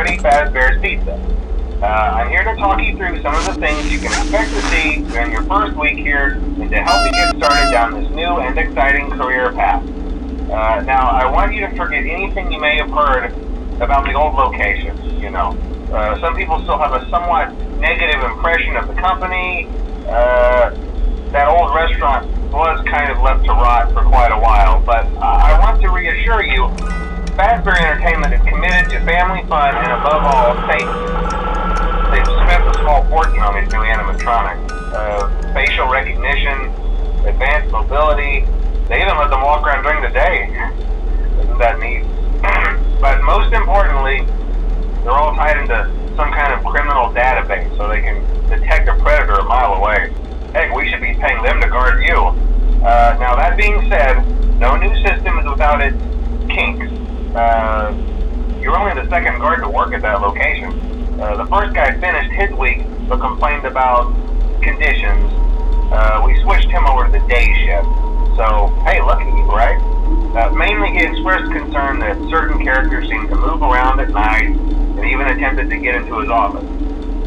Freddy Fazbear's Pizza. I'm here to talk you through some of the things you can expect to see during your first week here and to help you get started down this new and exciting career path. Now, I want you to forget anything you may have heard about the old location. Some people still have a somewhat negative impression of the company. That old restaurant was kind of left to rot for quite a while, but I want to reassure you, Fazbear Entertainment is committed to family fun and above all, safety. They've spent a small fortune on these new animatronics. Facial recognition, advanced mobility, they even let them walk around during the day. Isn't that neat? But most importantly, they're all tied into some kind of criminal database so they can detect a predator a mile away. Heck, we should be paying them to guard you. Now that being said, no new system is without its kinks. You're only the second guard to work at that location. The first guy finished his week but complained about conditions. We switched him over to the day shift. So, hey, lucky you, right? Mainly he expressed concern that certain characters seemed to move around at night and even attempted to get into his office.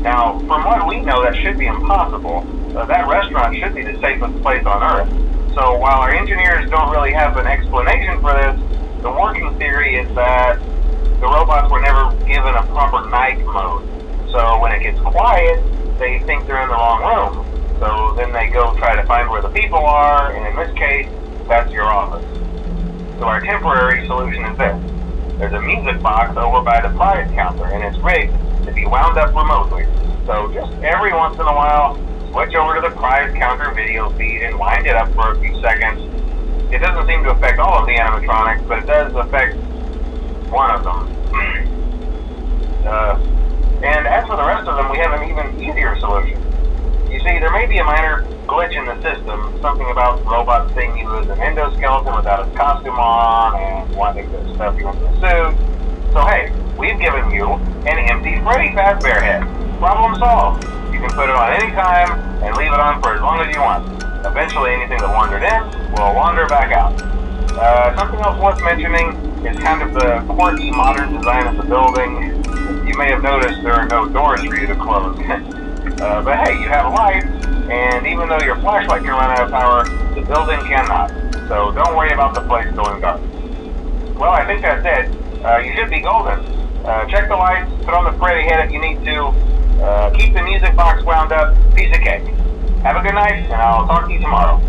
Now, from what we know, that should be impossible. That restaurant should be the safest place on Earth. So while our engineers don't really have an explanation for this, the working theory is that the robots were never given a proper night mode. So when it gets quiet, they think they're in the wrong room. So then they go try to find where the people are, and in this case, that's your office. So our temporary solution is this. There's a music box over by the prize counter, and it's rigged to be wound up remotely. So just every once in a while, switch over to the prize counter video feed and wind it up for a few seconds. It doesn't seem to affect all of the animatronics, but it does affect one of them. And as for the rest of them, we have an even easier solution. You see, there may be a minor glitch in the system, something about robots seeing you as an endoskeleton without his costume on and wanting to stuff you into a suit. So hey, we've given you an empty Freddy Fazbear head. Problem solved. You can put it on any time and leave it on for as long as you want. Eventually anything that wandered in will wander back out. Something else worth mentioning is kind of the quirky modern design of the building. You may have noticed there are no doors for you to close. But hey, you have lights, and even though your flashlight can run out of power, the building cannot. So don't worry about the place going dark. Well, I think that's it. You should be golden. Check the lights, put on the Freddy head if you need to. Keep the music box wound up. Piece of cake. Have a good night, and I'll talk to you tomorrow.